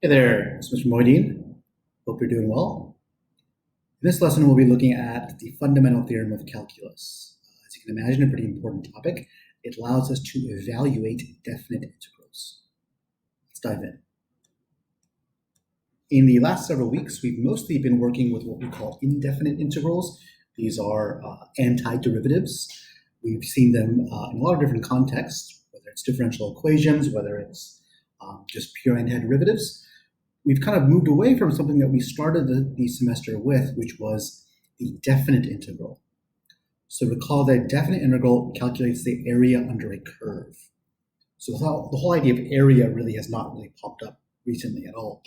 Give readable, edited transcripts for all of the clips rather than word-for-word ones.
Hey there, it's Mr. Moideen. Hope you're doing well. In this lesson, we'll be looking at the fundamental theorem of calculus. As you can imagine, a pretty important topic. It allows us to evaluate definite integrals. Let's dive in. In the last several weeks, we've mostly been working with what we call indefinite integrals. These are antiderivatives. We've seen them in a lot of different contexts, whether it's differential equations, whether it's just pure antiderivatives. We've kind of moved away from something that we started the semester with, which was the definite integral. So recall that definite integral calculates the area under a curve. So the whole idea of area really has not really popped up recently at all.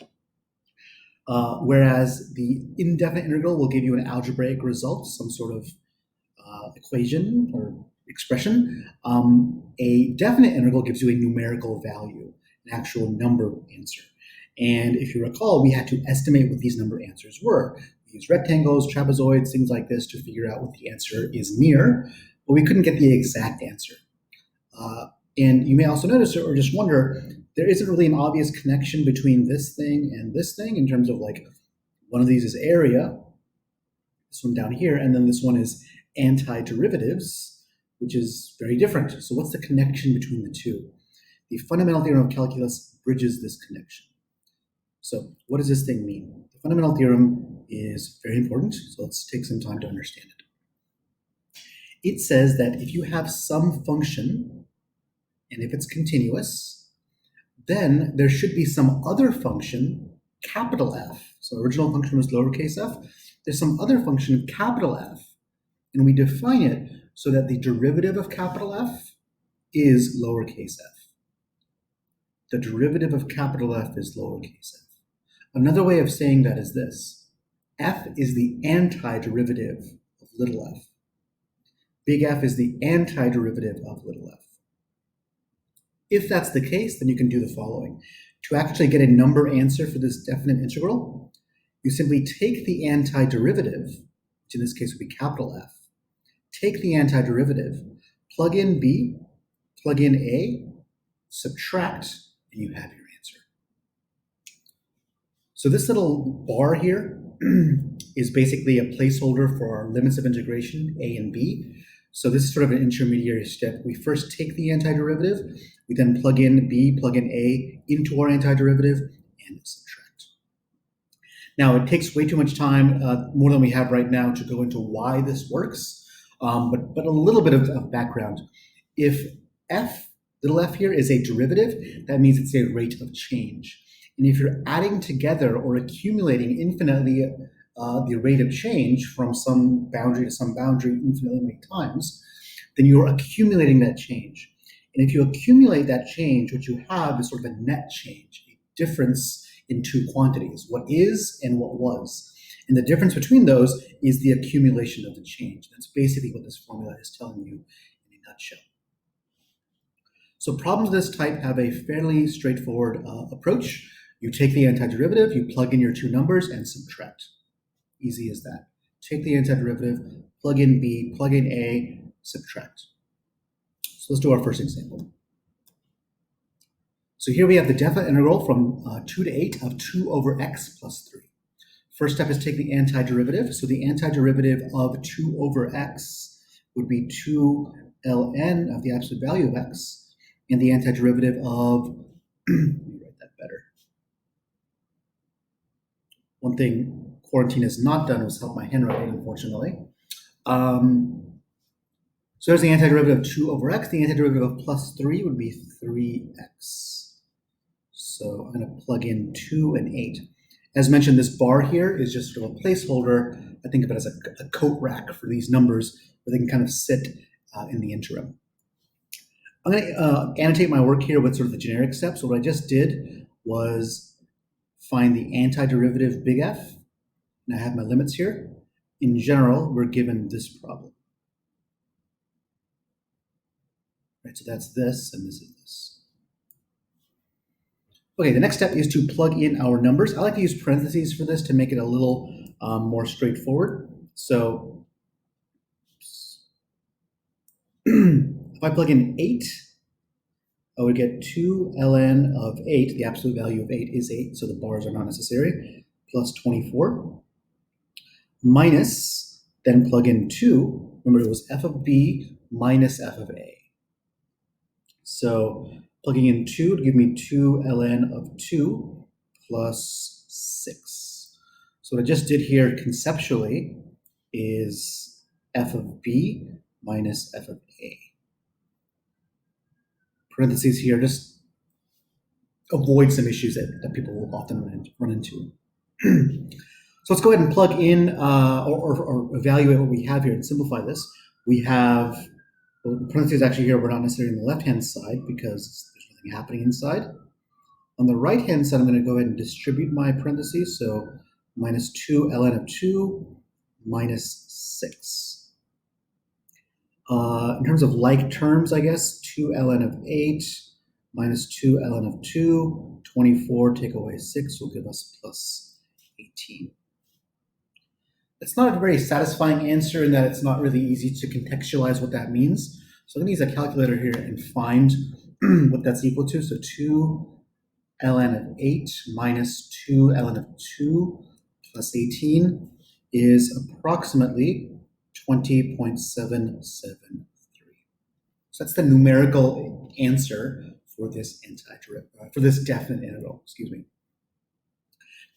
Whereas the indefinite integral will give you an algebraic result, some sort of equation or expression. A definite integral gives you a numerical value, an actual number answer. And if you recall, we had to estimate what these number answers were. We used rectangles, trapezoids, things like this to figure out what the answer is near, but we couldn't get the exact answer. And you may also notice or just wonder, there isn't really an obvious connection between this thing and this thing in terms of like, one of these is area, this one down here, and then this one is antiderivatives, which is very different. So what's the connection between the two? The fundamental theorem of calculus bridges this connection. So what does this thing mean? The fundamental theorem is very important, so let's take some time to understand it. It says that if you have some function, and if it's continuous, then there should be some other function, capital F. So original function was lowercase f. There's some other function, capital F, and we define it so that the derivative of capital F is lowercase f. The derivative of capital F is lowercase f. Another way of saying that is this. F is the antiderivative of little f. Big F is the antiderivative of little f. If that's the case, then you can do the following. To actually get a number answer for this definite integral, you simply take the antiderivative, which in this case would be capital F, take the antiderivative, plug in B, plug in A, subtract, and you have your answer. So this little bar here is basically a placeholder for our limits of integration, A and B. So this is sort of an intermediary step. We first take the antiderivative, we then plug in B, plug in A into our antiderivative, and subtract. Now, it takes way too much time, more than we have right now, to go into why this works, but a little bit of background. If f, little f here, is a derivative, that means it's a rate of change. And if you're adding together or accumulating infinitely the rate of change from some boundary to some boundary infinitely many times, then you're accumulating that change. And if you accumulate that change, what you have is sort of a net change, a difference in two quantities, what is and what was. And the difference between those is the accumulation of the change. That's basically what this formula is telling you in a nutshell. So problems of this type have a fairly straightforward approach. You take the antiderivative, you plug in your two numbers, and subtract. Easy as that. Take the antiderivative, plug in B, plug in A, subtract. So let's do our first example. So here we have the definite integral from 2 to 8 of 2 over x plus 3. First step is take the antiderivative. So the antiderivative of 2 over x would be 2 ln of the absolute value of x, and the antiderivative of, let me write that better. One thing quarantine has not done was help my handwriting, unfortunately. So there's the antiderivative of 2 over x. The antiderivative of plus 3 would be 3x. So I'm going to plug in 2 and 8. As mentioned, this bar here is just sort of a placeholder. I think of it as a coat rack for these numbers where they can kind of sit in the interim. I'm going to annotate my work here with sort of the generic steps. So what I just did was find the antiderivative big F, and I have my limits here. In general, we're given this problem. Right, so that's this, and this is this. Okay, the next step is to plug in our numbers. I like to use parentheses for this to make it a little more straightforward. So if I plug in 8, I would get 2 ln of 8, the absolute value of 8 is 8, so the bars are not necessary, plus 24, minus, then plug in 2, remember it was f of b minus f of a. So plugging in 2 would give me 2 ln of 2 plus 6. So what I just did here conceptually is f of b minus f of a. Parentheses here, just avoid some issues that people will often run into. So let's go ahead and plug in or evaluate what we have here and simplify this. We have, well, the parentheses actually here, we're not necessarily on the left-hand side because there's nothing happening inside. On the right-hand side, I'm going to go ahead and distribute my parentheses. So minus 2 ln of 2 minus 6. In terms of like terms, I guess, 2 ln of 8 minus 2 ln of 2, 24, take away 6 will give us plus 18. It's not a very satisfying answer in that it's not really easy to contextualize what that means. So I'm going to use a calculator here and find what that's equal to. So 2 ln of 8 minus 2 ln of 2 plus 18 is approximately 20.773. So that's the numerical answer for this for this definite integral, excuse me.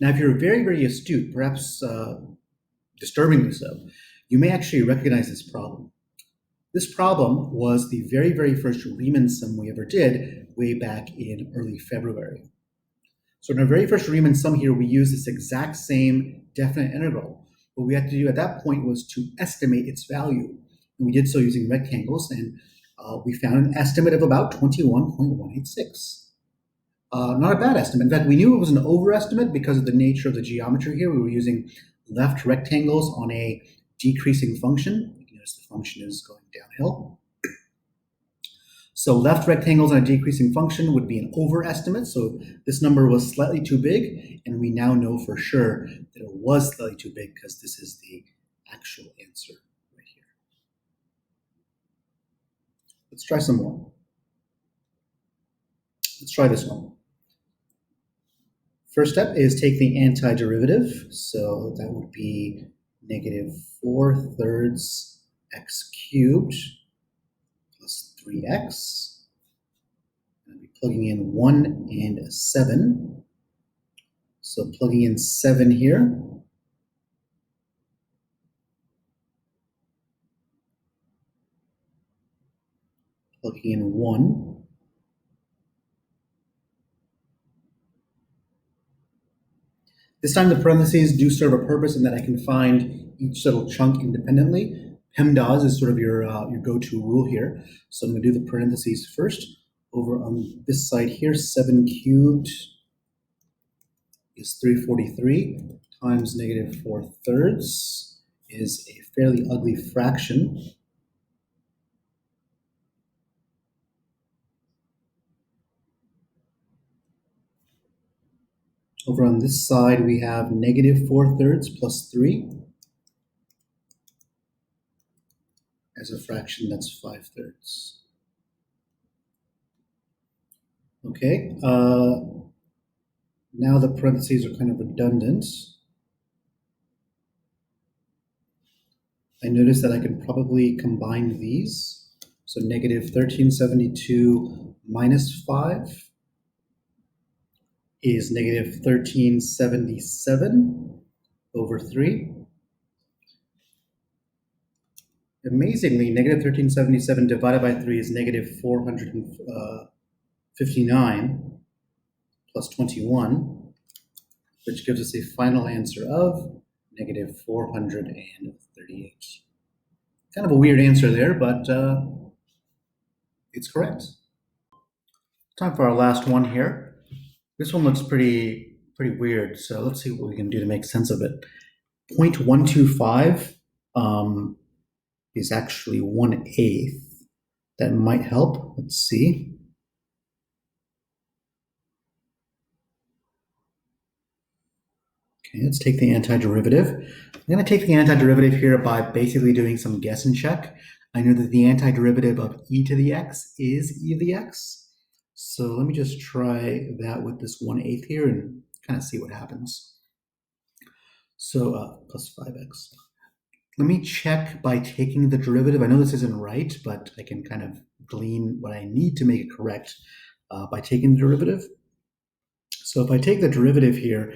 Now, if you're very, very astute, perhaps disturbingly so, you may actually recognize this problem. This problem was the very, very first Riemann sum we ever did way back in early February. So in our very first Riemann sum here, we used this exact same definite integral. What we had to do at that point was to estimate its value. And we did so using rectangles, and we found an estimate of about 21.186. Not a bad estimate. In fact, we knew it was an overestimate because of the nature of the geometry here. We were using left rectangles on a decreasing function. You notice the function is going downhill. So left rectangles on a decreasing function would be an overestimate. So this number was slightly too big, and we now know for sure that it was slightly too big because this is the actual answer right here. Let's try some more. Let's try this one. First step is take the antiderivative. So that would be negative 4/3 x cubed plus 3x. I'll be plugging in 1 and 7. So plugging in 7 here. Plugging in 1. This time the parentheses do serve a purpose in that I can find each little chunk independently. PEMDAS is sort of your go-to rule here. So I'm going to do the parentheses first. Over on this side here, 7 cubed is 343 times negative 4/3 is a fairly ugly fraction. Over on this side, we have negative 4/3 plus 3 as a fraction that's 5/3. Okay, now the parentheses are kind of redundant. I notice that I can probably combine these. So negative 1372 minus 5 is negative 1377 over 3. Amazingly, negative 1377 divided by 3 is negative 459 plus 21, which gives us a final answer of negative 438. Kind of a weird answer there, but it's correct. Time for our last one here. This one looks pretty weird, so let's see what we can do to make sense of it. 0.125 is actually 1/8. That might help. Let's see. Okay, let's take the antiderivative. I'm going to take the antiderivative here by basically doing some guess and check. I know that the antiderivative of e to the x is e to the x. So let me just try that with this 1/8 here and kind of see what happens. So plus 5x. Let me check by taking the derivative. I know this isn't right, but I can kind of glean what I need to make it correct by taking the derivative. So if I take the derivative here,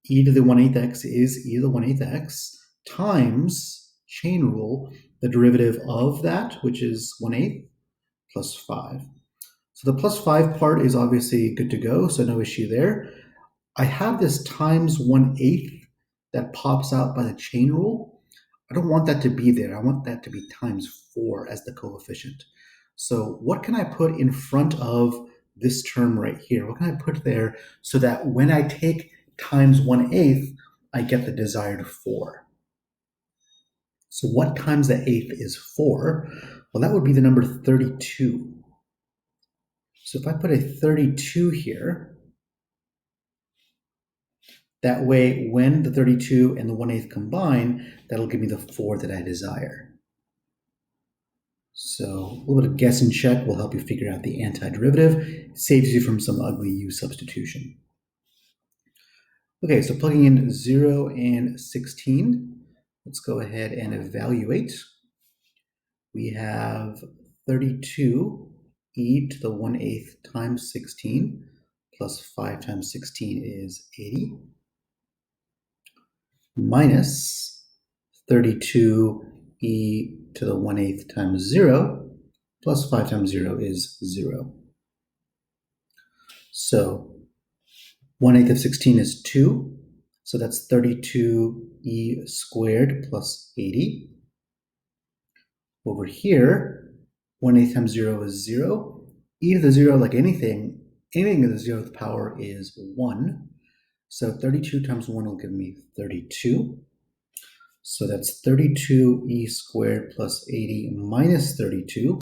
e to the 1/8 x is e to the 1/8 x times, chain rule, the derivative of that, which is 1/8 plus 5. So the plus 5 part is obviously good to go, so no issue there. I have this times 1/8 that pops out by the chain rule. I don't want that to be there. I want that to be times 4 as the coefficient. So what can I put in front of this term right here? What can I put there so that when I take times 1/8, I get the desired 4? So what times the 8th is 4? Well, that would be the number 32. So if I put a 32 here, that way when the 32 and the 1/8 combine, that'll give me the 4 that I desire. So a little bit of guess and check will help you figure out the antiderivative. It saves you from some ugly u substitution. Okay, so plugging in 0 and 16, let's go ahead and evaluate. We have 32 e to the 1/8 times 16 plus 5 times 16 is 80 minus 32 e to the 1/8 times 0 plus 5 times 0 is 0. So 1/8 of 16 is 2. So that's 32e squared plus 80. Over here, 1/8 times 0 is 0. E to the 0, like anything to the 0th power is 1. So 32 times 1 will give me 32. So that's 32e squared plus 80 minus 32,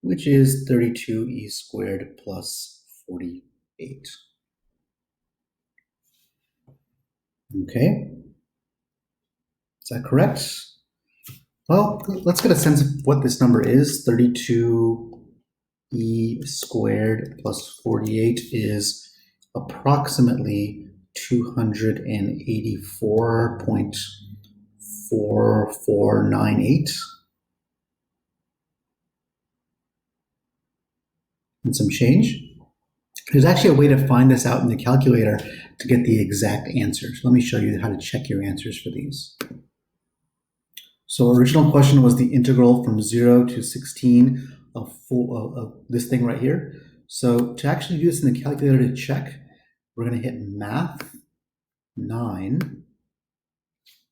which is 32e squared plus 48. Okay, is that correct? Well, let's get a sense of what this number is. 32e squared plus 48 is approximately 284.4498 and some change. There's actually a way to find this out in the calculator to get the exact answers. Let me show you how to check your answers for these. So original question was the integral from 0 to 16 of this thing right here. So to actually do this in the calculator to check, we're going to hit math 9.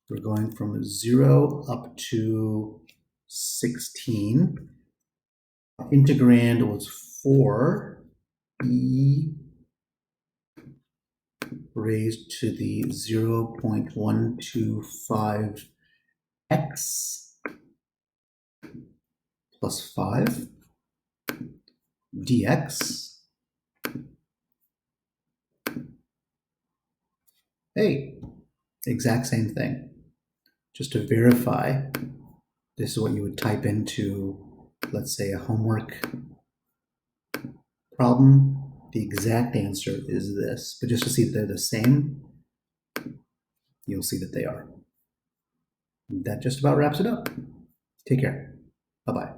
We're going from 0 up to 16. Integrand was 4e raised to the 0.125x plus 5 dx. Hey, exact same thing. Just to verify, this is what you would type into, let's say, a homework problem. The exact answer is this, but just to see that they're the same, you'll see that they are. That just about wraps it up. Take care. Bye-bye.